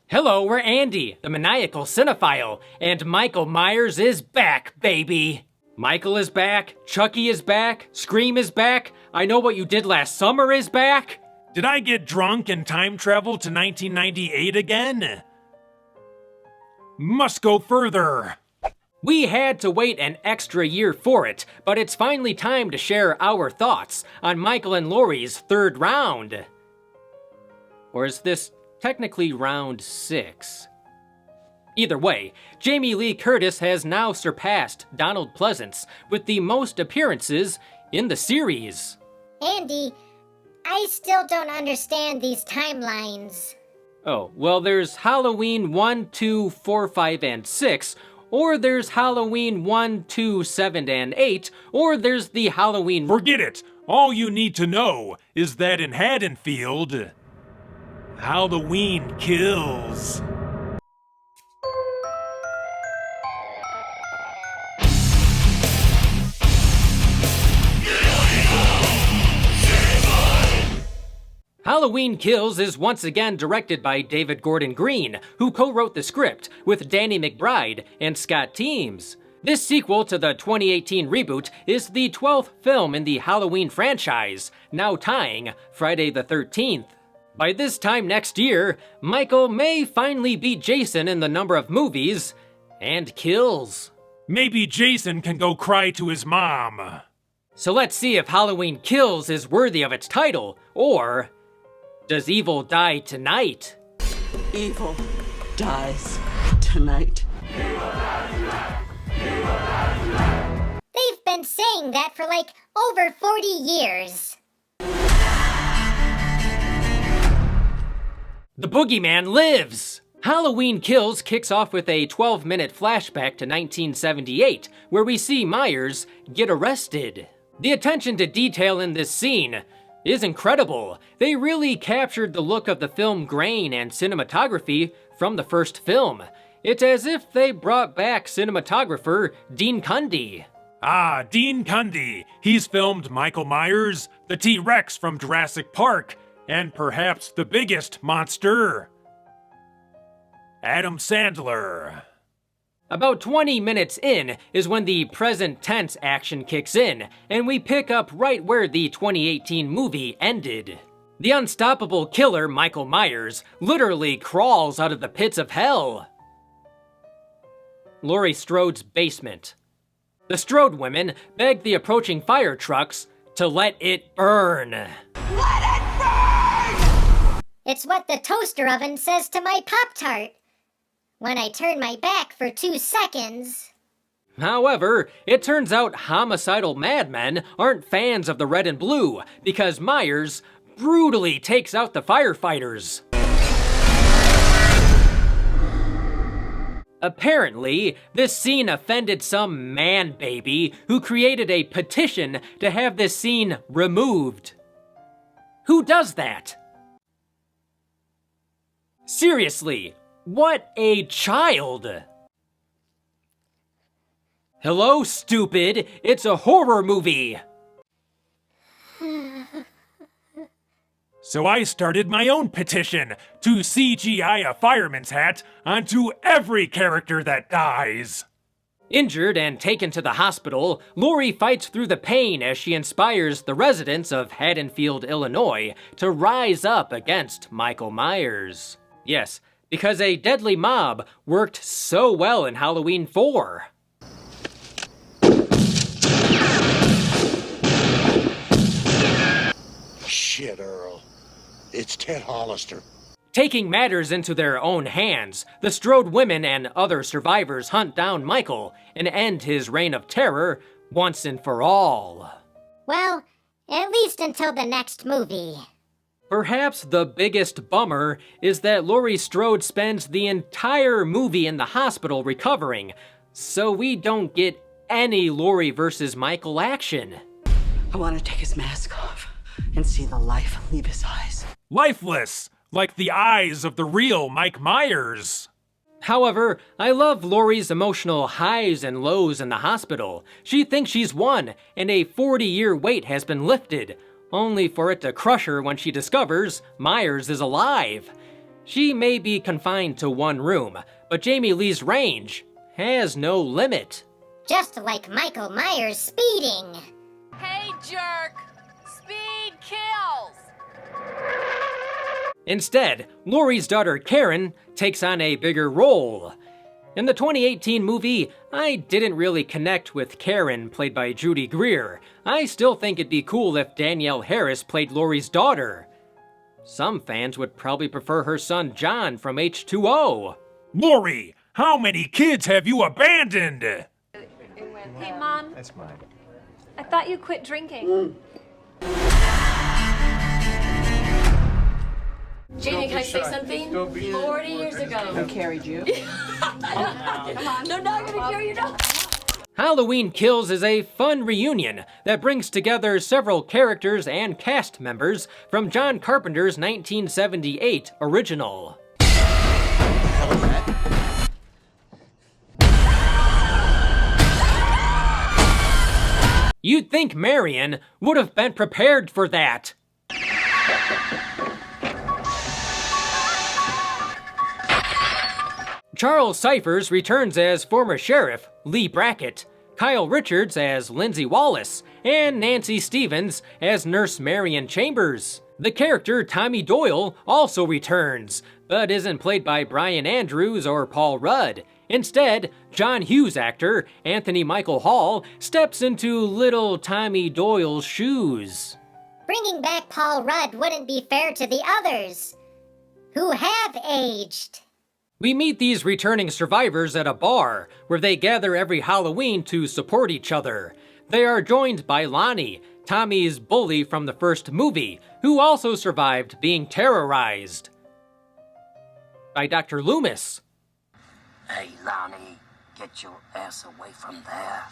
Hello, we're Andi, the Maniacal Cinephile, and Michael Myers is back, baby! Michael is back, Chucky is back, Scream is back, I Know What You Did Last Summer is back! Did I get drunk and time travel to 1998 again? Must go further! We had to wait an extra year for it, but it's finally time to share our thoughts on Michael and Laurie's third round. Or is this technically round 6? Either way, Jamie Lee Curtis has now surpassed Donald Pleasance with the most appearances in the series. Andi, I still don't understand these timelines. Oh, well, there's Halloween 1, 2, 4, 5, and 6, or there's Halloween 1, 2, 7, and 8, or there's the Halloween... Forget it! All you need to know is that in Haddonfield, Halloween kills. Halloween Kills is once again directed by David Gordon Green, who co-wrote the script with Danny McBride and Scott Teems. This sequel to the 2018 reboot is the 12th film in the Halloween franchise, now tying Friday the 13th. By this time next year, Michael may finally beat Jason in the number of movies and kills. Maybe Jason can go cry to his mom. So let's see if Halloween Kills is worthy of its title, or does evil die tonight? Evil dies tonight. They've been saying that for like over 40 years. The boogeyman lives! Halloween Kills kicks off with a 12-minute flashback to 1978, where we see Myers get arrested. The attention to detail in this scene is incredible. They really captured the look of the film grain and cinematography from the first film. It's as if they brought back cinematographer Dean Cundey. Ah, Dean Cundey. He's filmed Michael Myers, the T-Rex from Jurassic Park, and perhaps the biggest monster, Adam Sandler. About 20 minutes in is when the present tense action kicks in, and we pick up right where the 2018 movie ended. The unstoppable killer, Michael Myers, literally crawls out of the pits of hell. Laurie Strode's basement. The Strode women beg the approaching fire trucks to let it burn. Let it burn! It's what the toaster oven says to my Pop-Tart when I turn my back for 2 seconds. However, it turns out homicidal madmen aren't fans of the red and blue because Myers brutally takes out the firefighters. Apparently, this scene offended some man baby who created a petition to have this scene removed. Who does that? Seriously, what a child! Hello, stupid! It's a horror movie! So I started my own petition to CGI a fireman's hat onto every character that dies. Injured and taken to the hospital, Laurie fights through the pain as she inspires the residents of Haddonfield, Illinois, to rise up against Michael Myers. Yes, because a deadly mob worked so well in Halloween 4. Shit, Earl. It's Ted Hollister. Taking matters into their own hands, the Strode women and other survivors hunt down Michael and end his reign of terror once and for all. Well, at least until the next movie. Perhaps the biggest bummer is that Laurie Strode spends the entire movie in the hospital recovering, so we don't get any Laurie versus Michael action. I want to take his mask off and see the life leave his eyes. Lifeless, like the eyes of the real Mike Myers. However, I love Laurie's emotional highs and lows in the hospital. She thinks she's won, and a 40-year wait has been lifted, only for it to crush her when she discovers Myers is alive. She may be confined to one room, but Jamie Lee's range has no limit. Just like Michael Myers speeding. Hey, jerk! Speed kills! Instead, Laurie's daughter Karen takes on a bigger role. In the 2018 movie, I didn't really connect with Karen, played by Judy Greer. I still think it'd be cool if Danielle Harris played Laurie's daughter. Some fans would probably prefer her son John from H2O. Laurie, how many kids have you abandoned? Hey, Mom. That's mine. I thought you quit drinking. Jamie, can I say something? 40 years ago. Who carried you? Come on. No, I'm gonna kill you now. Halloween Kills is a fun reunion that brings together several characters and cast members from John Carpenter's 1978 original. You'd think Marion would have been prepared for that. Charles Cyphers returns as former sheriff Lee Brackett, Kyle Richards as Lindsay Wallace, and Nancy Stevens as Nurse Marion Chambers. The character Tommy Doyle also returns, but isn't played by Brian Andrews or Paul Rudd. Instead, John Hughes actor Anthony Michael Hall steps into little Tommy Doyle's shoes. Bringing back Paul Rudd wouldn't be fair to the others, who have aged. We meet these returning survivors at a bar, where they gather every Halloween to support each other. They are joined by Lonnie, Tommy's bully from the first movie, who also survived being terrorized. By Dr. Loomis. Hey, Lonnie, get your ass away from there.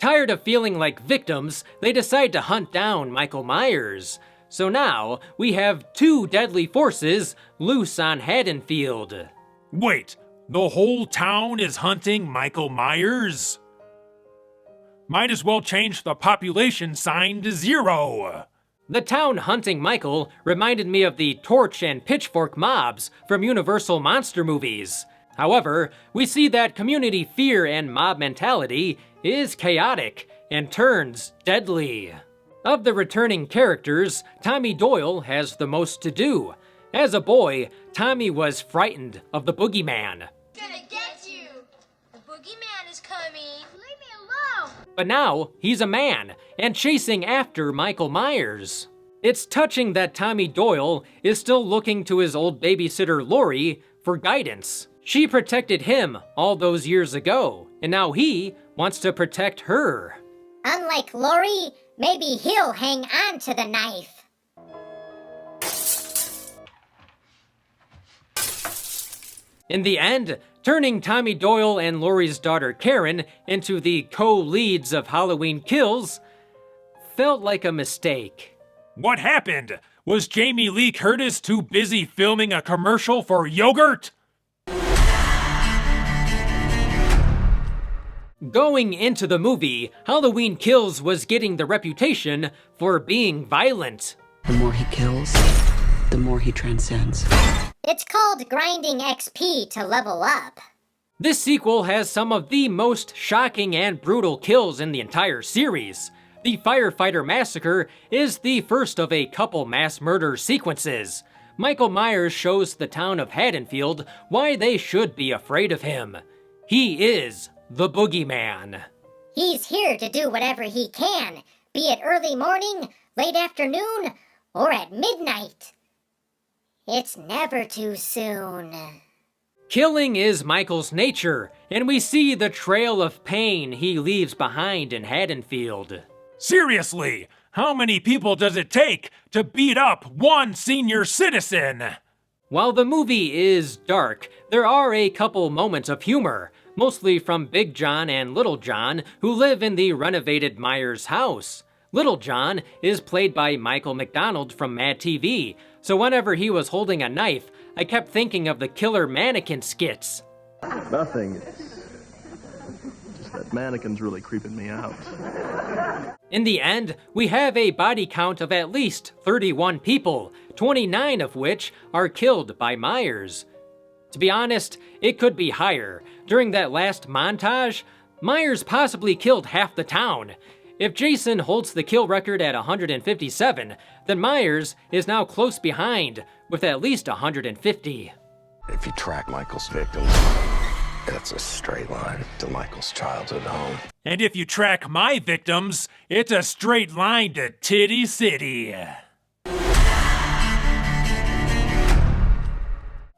Tired of feeling like victims, they decide to hunt down Michael Myers. So now, we have two deadly forces loose on Haddonfield. Wait, the whole town is hunting Michael Myers? Might as well change the population sign to 0. The town hunting Michael reminded me of the torch and pitchfork mobs from Universal monster movies. However, we see that community fear and mob mentality is chaotic and turns deadly. Of the returning characters, Tommy Doyle has the most to do. As a boy, Tommy was frightened of the boogeyman. Gonna get you! The boogeyman is coming! Leave me alone! But now, he's a man, and chasing after Michael Myers. It's touching that Tommy Doyle is still looking to his old babysitter Laurie for guidance. She protected him all those years ago, and now he wants to protect her. Unlike Laurie, maybe he'll hang on to the knife. In the end, turning Tommy Doyle and Laurie's daughter Karen into the co-leads of Halloween Kills felt like a mistake. What happened? Was Jamie Lee Curtis too busy filming a commercial for yogurt? Going into the movie, Halloween Kills was getting the reputation for being violent. The more he kills, the more he transcends. It's called grinding XP to level up. This sequel has some of the most shocking and brutal kills in the entire series. The firefighter massacre is the first of a couple mass murder sequences. Michael Myers shows the town of Haddonfield why they should be afraid of him. He is the boogeyman. He's here to do whatever he can, be it early morning, late afternoon, or at midnight. It's never too soon. Killing is Michael's nature, and we see the trail of pain he leaves behind in Haddonfield. Seriously, how many people does it take to beat up one senior citizen? While the movie is dark, there are a couple moments of humor, mostly from Big John and Little John, who live in the renovated Myers house. Little John is played by Michael McDonald from Mad TV, so whenever he was holding a knife, I kept thinking of the killer mannequin skits. Nothing. Just That mannequin's really creeping me out. In the end, we have a body count of at least 31 people, 29 of which are killed by Myers. To be honest, it could be higher. During that last montage, Myers possibly killed half the town. If Jason holds the kill record at 157, then Myers is now close behind, with at least 150. If you track Michael's victims, it's a straight line to Michael's childhood home. And if you track my victims, it's a straight line to Titty City.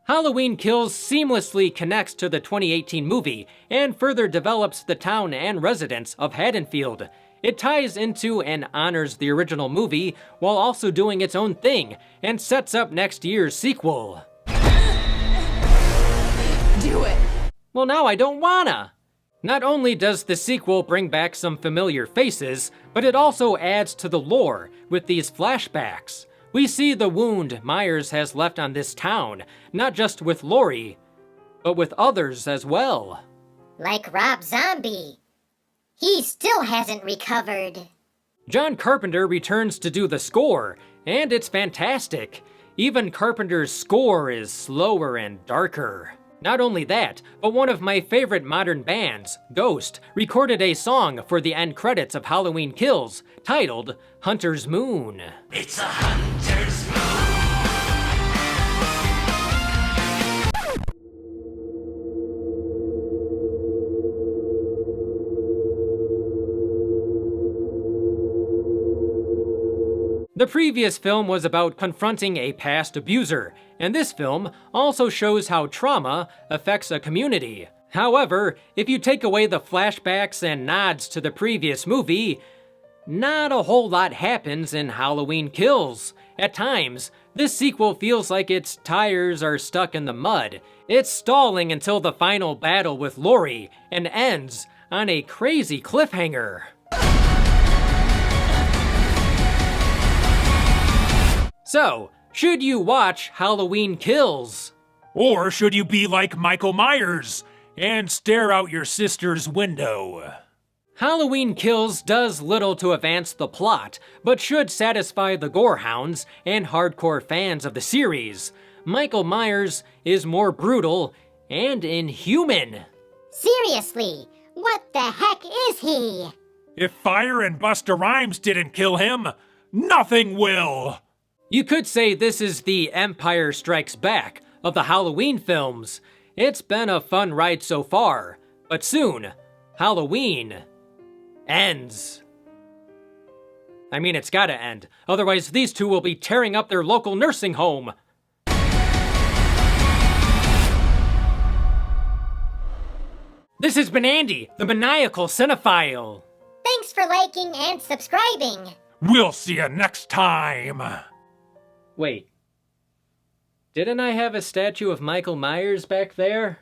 Halloween Kills seamlessly connects to the 2018 movie and further develops the town and residents of Haddonfield. It ties into and honors the original movie while also doing its own thing and sets up next year's sequel. Do it. Well, now I don't wanna. Not only does the sequel bring back some familiar faces, but it also adds to the lore with these flashbacks. We see the wound Myers has left on this town, not just with Laurie, but with others as well. Like Rob Zombie. He still hasn't recovered. John Carpenter returns to do the score, and it's fantastic. Even Carpenter's score is slower and darker. Not only that, but one of my favorite modern bands, Ghost, recorded a song for the end credits of Halloween Kills, titled Hunter's Moon. It's a hunter's moon. The previous film was about confronting a past abuser, and this film also shows how trauma affects a community. However, if you take away the flashbacks and nods to the previous movie, not a whole lot happens in Halloween Kills. At times, this sequel feels like its tires are stuck in the mud. It's stalling until the final battle with Laurie and ends on a crazy cliffhanger. So, should you watch Halloween Kills? Or should you be like Michael Myers and stare out your sister's window? Halloween Kills does little to advance the plot, but should satisfy the gorehounds and hardcore fans of the series. Michael Myers is more brutal and inhuman. Seriously, what the heck is he? If Fire and Busta Rhymes didn't kill him, nothing will! You could say this is the Empire Strikes Back of the Halloween films. It's been a fun ride so far, but soon, Halloween ends. I mean, it's gotta end. Otherwise, these two will be tearing up their local nursing home. This has been Andi, the Maniacal Cinephile. Thanks for liking and subscribing. We'll see you next time. Wait. Didn't I have a statue of Michael Myers back there?